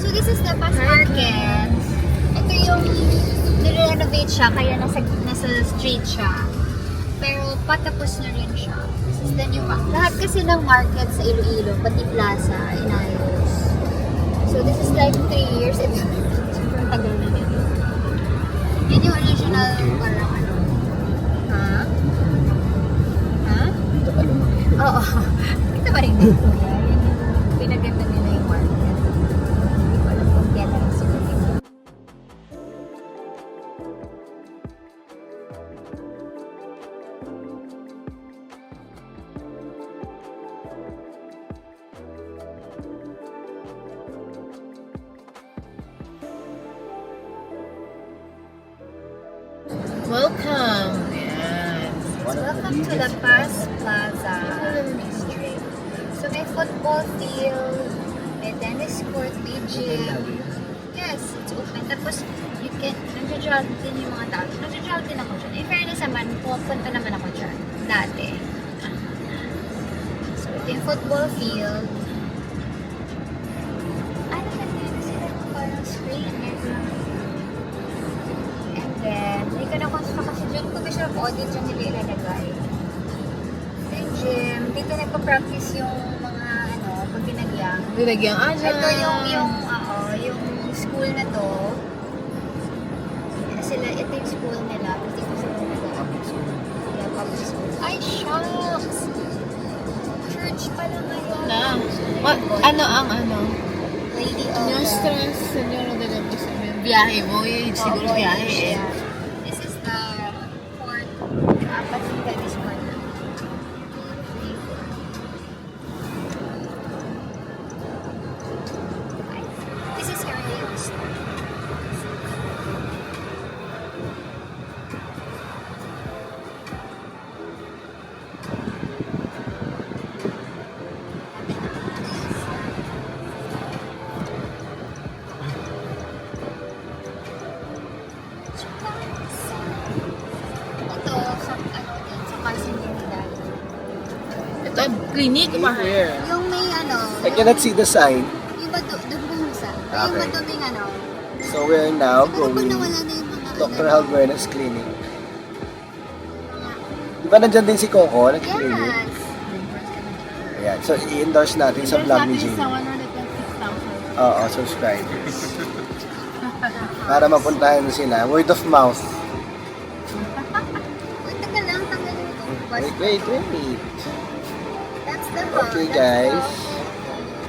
So this is the Pas Market. Ito yung nire-renovate siya, kaya nasa street siya. Pero patapos na rin siya. This is the new one. Lahat kasi ng market sa Iloilo, pati plaza, inayos. So this is like 3 years. Ito, sobrang tagal na nito. Yan yung original parang ano. Ha? Ha? Dito ka lumaki. Oo. Kita ba rin dito? Yan yung pinaganda nila yung market. Hindi ko alam kung kailan sila dito. Welcome! Yes. Welcome to the Pas Plaza District. So may football field, may tennis court, may gym. Yes, it's open. Tapos, you can, nag-jog din yung mga tao. Nag-jog din ako dyan. In fairness naman, pupunta naman ako dyan. Dati. So, ito yung football field. Ano ka din sila parang screen? And then, may ka-construct kasi dyan. Commission of Audit dyan nila ilalagay. Then, gym. Dito nagpa-practice yung mga, ano, pag binagyang. Nilagyan dyan. Ito yung school na to. Ito yung school nila. Kasi ko sila public school. Yeah, public school. Ay, shucks! Church pala ngayon. Na. Ano ang ano? Lady of Yung stress, senyora de la Pisa. Biyahe mo, yun siguro biyahe eh. This is the court. Apat yung tennis court. This is Carlos. Ito, sa ano din, sa Carson Unidad. Ito, clinic ba? Here. Yung may ano, I cannot see the sign. yung doon ba sa? Okay. Yung maduming ano. So we're now Siguro pag going nawala na yung mga Dr. ano. Halbuenas Clinic. Di ba nandyan din si Coco? Nag-clinic? Yes. Ayan. So i-endorse natin sa vlog ni Jane. 126,000. Oo, subscribers. Para mapuntahan sila. Word of mouth. Uy, tagal lang, tagal lang ito. Wait. That's the house. Okay, guys.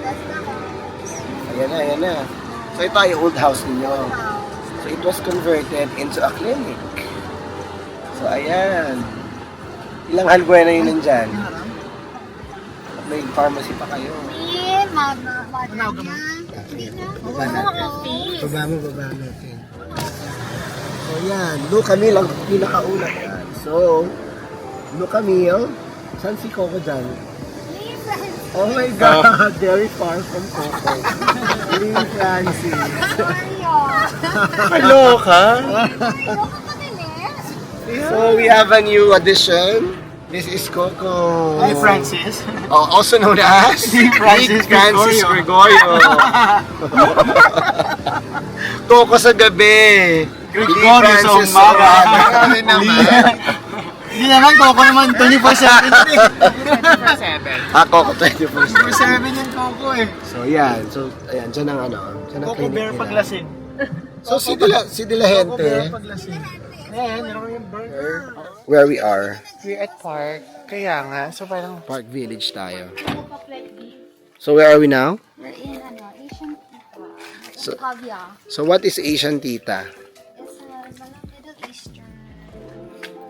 That's the house. Ayan na. So ito ay old house ninyo. House. So it was converted into a clinic. So ayan. Ilang halbuena yun nandyan? At may pharmacy pa kayo. Yeah, mama. Hindi na. Baba natin. Office. Baba natin. So yan, Blue Camille ang pinakauna yan. So, Blue Camille, saan si Coco dyan? Hey, friends. Oh my God, very far from Coco. Lee Francis. Mario. Hello ka? Mario ka kanilis. So we have a new addition. This is Coco. Hi, Francis. Also known as Francis Gregorio. Coco sa gabi. Gregorio sa umaga. Grabe naman. Hindi naman, Coco naman 24/7. Coco 24/7. 24/7 yung Coco eh. So yan. So ayan, dyan ang ano. Dyan ang Coco clinic Bear nila. paglasing. So si De La Coco Gente, Bear paglasing. Ayan, meron yung burger. where we are, We're at park. Kaya nga, so parang Park Village tayo. So where are we now? We're in Asian So- Pavia. So what is Asian Tita? It's a Middle Eastern.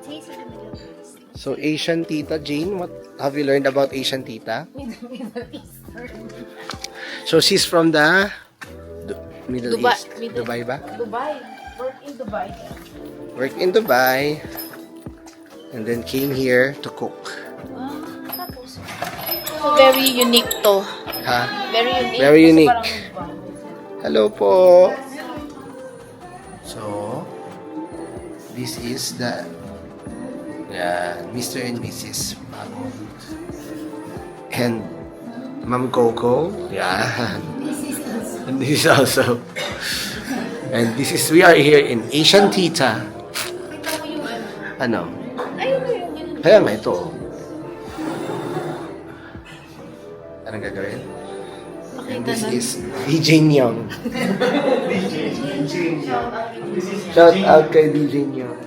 Taste of the Middle East. So Asian Tita, Jane, what have you learned about Asian Tita? Middle Eastern. So she's from the Middle Dubai. East. Dubai ba? Dubai. Work in Dubai. Worked in Dubai and then came here to cook. Tapos, So, very unique to. Ha? Very unique. Very Kasi unique. parang Hello po. So, this is the Mr. and Mrs. Bagong. And Ma'am Coco. Yan. this is us. And this is also. And this is, we are here in Asian Tita. Ano? Kaya nga ito. Anong gagawin? And this is DJ Nyong. Shout out kay DJ Nyong.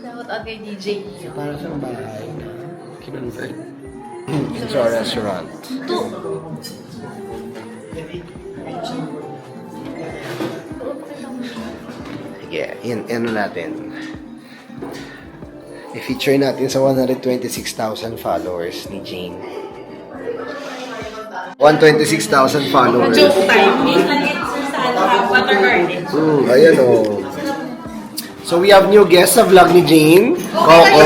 Shout out kay DJ. Para sa bahay na kinonvert into a restaurant. Sige, ano natin. I-feature natin sa 126,000 followers ni Jane. 126,000 followers. Joke time. Water garden. Ayan o. So we have new guests sa vlog ni Jane. Coco.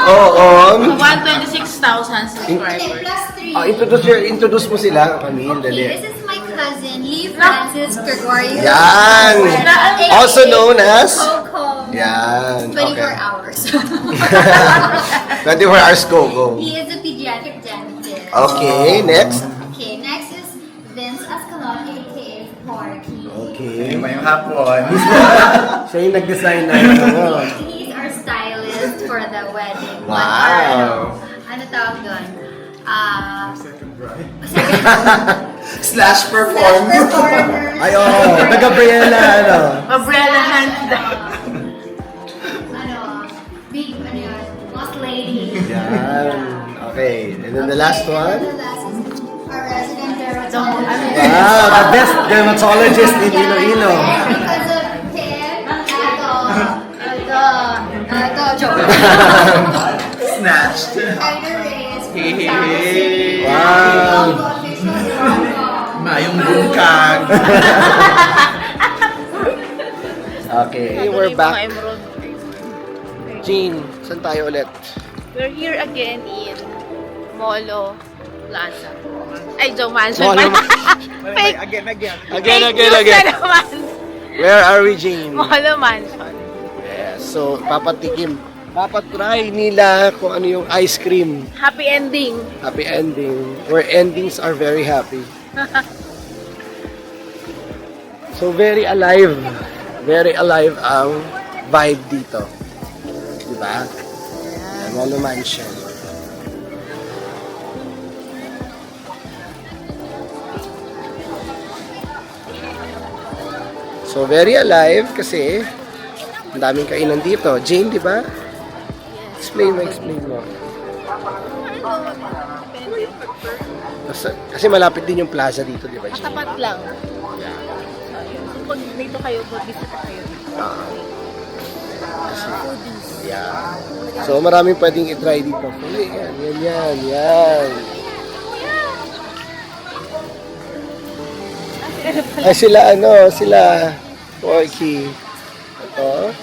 Oo. 126,000 subscribers. Plus 3. Introduce mo sila. Camille, Okay, dali. this is my cousin, Lee Francis Gregorio. Yan. Also known as? Coco. Yan. 24 Okay. hours. 24 hours Coco. He is a pediatric dentist. Okay, next. Okay, next is Vince Ascalon, aka Porky. Okay. May hapon. Siya yung nag-design na ano. He's our stylist for the wedding. Wow. Ano tawag doon? Slash Performer. Ay, oo. Taga-Briella, ano. Umbrella hand down. Big, boss lady. Yan. Okay. And then the last And one. the last is our resident dermatologist. Wow, the best dermatologist in Iloilo. Because of him, joke. Snatched. Either race, Wow. Mayong bungkag. Okay, we're back. Emerald. Jean, saan tayo ulit? We're here again in Molo Plaza. Ay, Joe Mansion. Molo Fake. Again. Again. news na naman. Where are we, Jean? Molo Mansion. Yes, so papatikim. Papatry nila kung ano yung ice cream. Happy ending. Happy ending. Where endings are very happy. So very alive. Very alive ang vibe dito. Diba? Molo Mansion. So very alive kasi ang daming kainan dito. Jane, di ba? Explain mo. Kasi malapit din yung plaza dito, di ba, Jane? Tapat lang. Pag dito kayo, pag-visit kayo. Yeah. So maraming pwedeng i-try dito. Yan. Ay sila Porky. Ito.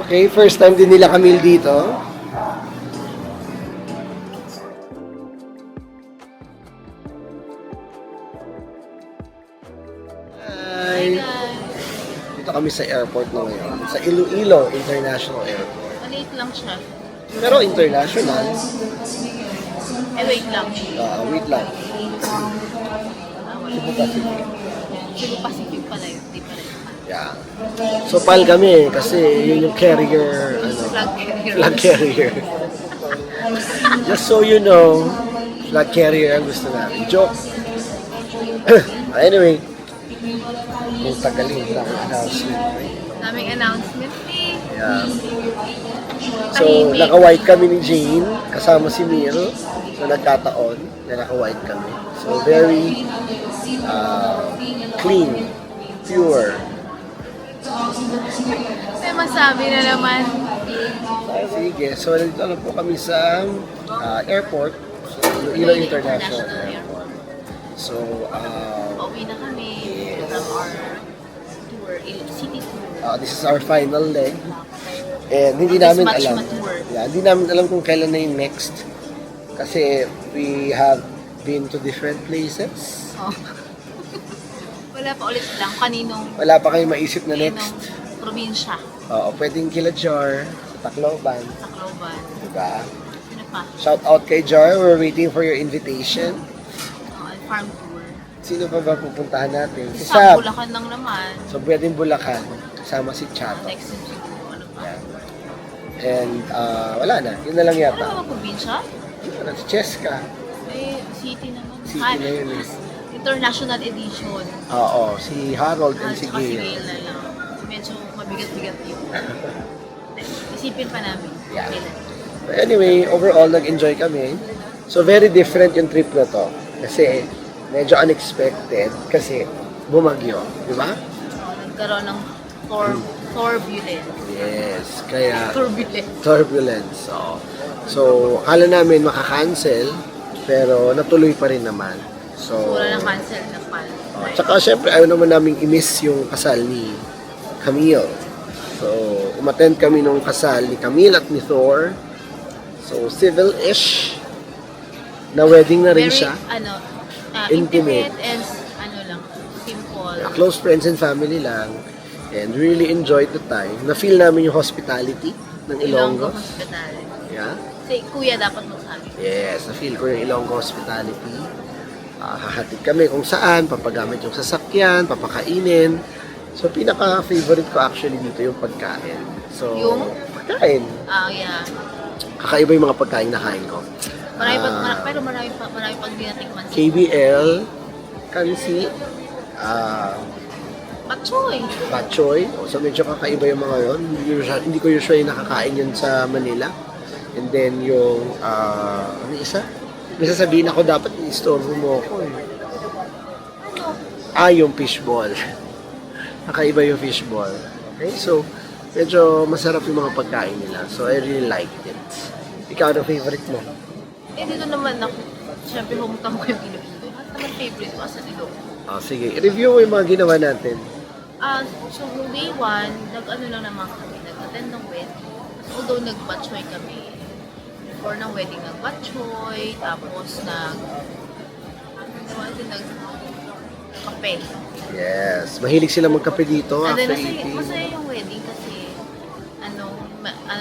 Okay, first time din nila Camille dito. Hi! Dito kami sa airport na ngayon. Sa Iloilo International Airport. Maliit lang siya. Pero international. Wait lang. Wait lang. Cebu Pacific. Cebu Pacific pala yun. Di pala yun. Yeah. So PAL kami kasi yun yung carrier, Flag carrier. flag carrier. Just so you know, flag carrier ang gusto namin. Joke. Anyway, yung tagaling ng announcement. Daming announcement eh. Yeah. So, naka-white kami ni Jane, kasama si Mil. So, nagkataon na naka-white kami. So, very clean, pure. May masabi na naman. Sige, so nandito na po kami sa airport. So, Iloilo International Airport. So, Pauwi na kami from our tour, city tour. this is our final leg. And hindi This namin much alam. mature. Yeah, hindi namin alam kung kailan na yung next. Kasi we have been to different places. Oh. Wala pa ulit lang kaninong Wala pa kayong maisip na next. probinsya Oo, pwedeng kila Jar, Tacloban, sa Cloban. diba? Sino pa? Shout out kay Jar, we're waiting for your invitation. Farm tour. Sino pa ba pupuntahan natin? Si Sa Sab. Bulacan lang naman. So, pwedeng Bulacan. Kasama si Chato. Next time siguro. Ano pa? Yeah. And wala na. Yun na lang Ano yata. ba probinsya? Ano, si Cheska. City naman. City na yun eh. International edition. Oo, si Harold and si Tsaka si Gail. Gail na lang. Medyo mabigat-bigat yun. Isipin pa namin. Yeah. Kailan. But anyway, overall, nag-enjoy kami. So, very different yung trip na to. Kasi, medyo unexpected. Kasi, bumagyo. Di ba? Nagkaroon ng turbulence. Yes. Kaya, Turbulence. turbulence. So, akala namin makakancel, pero natuloy pa rin naman. So, Wala nang cancel na pala. tsaka syempre, ayaw naman namin i-miss yung kasal ni Camille. So, umattend kami nung kasal ni Camille at ni Thor. So, civil-ish na wedding na rin Very, siya. Intimate and lang, simple. Close friends and family lang. And really enjoyed the time. Na-feel namin yung hospitality ng Ilonggo Ilonggo. Hospital. Yeah. Si Kuya dapat magsabi. Yes, na-feel ko yung Ilonggo Hospitality. Hahatid kami kung saan, papagamit yung sasakyan, papakainin. So, pinaka-favorite ko actually dito yung pagkain. So, Yung? pagkain. Yeah. Kakaiba yung mga pagkain na kain ko. Pero marami pang hindi natikman. KBL, Kansi, Patchoy. Batchoy. So, medyo kakaiba yung mga yun. Hindi ko usually nakakain yun sa Manila. And then, yung, ano isa? May sasabihin ako, dapat i-store mo ako eh. Yung fishball. Nakaiba yung fishball. Okay, so, medyo masarap yung mga pagkain nila. So, I really liked it. Ikaw, ano favorite mo? Dito naman ako. Siyempre, hometown ko yung Iloilo. At naman favorite ko sa Iloilo. Sige, review mo yung mga ginawa natin. So, nung day 1, nag-ano lang naman kami. Nag-attend ng wedding. Although, nag-batchoy kami. Before ng wedding, nag-batchoy. Tapos, nag-kape. Yes, mahilig sila magkape dito And then, after eating. masaya yung wedding kasi ano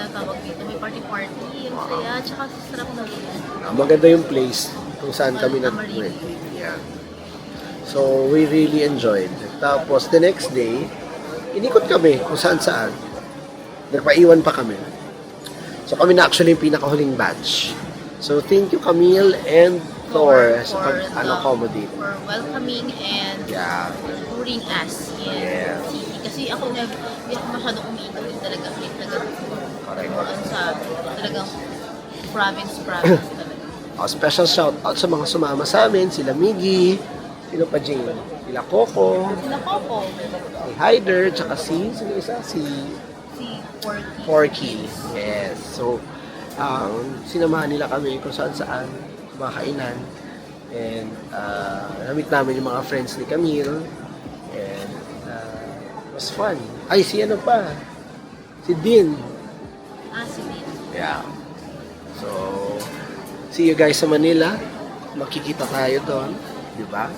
tawag dito, may party-party, ang saya, tsaka sarap na wedding. Maganda yung place kung saan kami Amarillo. Yeah. So, we really enjoyed. Tapos, the next day, inikot kami kung saan-saan. Nagpaiwan pa kami. So, kami na actually yung pinakahuling batch. So, thank you Camille and Thor sa pag-accommodate. For welcoming and Yeah. touring us in Yeah. city. Kasi ako hindi ako masyadong umiinom din talaga kahit Correct. sa talagang province talaga. Special shout out sa mga sumama sa amin, sila Miggy, sino pa Jane, sila Coco, Sila Coco, si Hyder, tsaka sino isa? Si si Porky. Porky. Yes. So, sinamahan nila kami kung saan-saan, mga kainan. And, namit namin yung mga friends ni Camille. And, it was fun. Ay, si ano pa? Si Dean. Si Dean. Yeah. So, see you guys sa Manila. Makikita tayo doon. Di ba?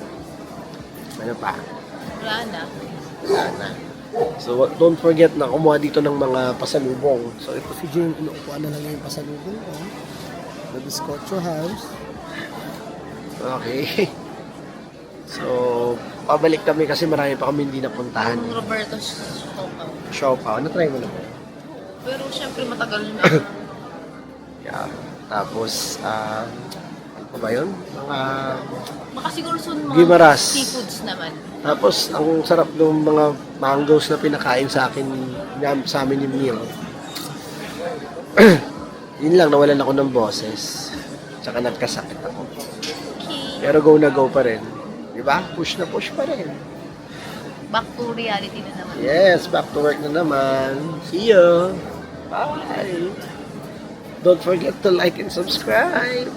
Ano pa? Wala na. Wala na. So, don't forget na kumuha dito ng mga pasalubong. So, ito si Jane, inuupuan na lang yung pasalubong ko. The Biscocho House. Okay. So, pabalik kami kasi marami pa kami hindi napuntahan. Yung Roberto Shopao. Siopaw. Na-try mo na ba? Pero syempre matagal na. Yeah. Tapos, ano pa ba yun? Mga... Baka siguro soon mga Guimaras. seafoods naman. Tapos, ang sarap ng mga mangoes na pinakain sa akin, sa amin ni Neil. Yun lang, nawalan ako ng boses. Tsaka nagkasakit ako. Okay. Pero go na go pa rin. Di ba? Push na push pa rin. back to reality na naman. Yes, back to work na naman. See you. Bye. Don't forget to like and subscribe.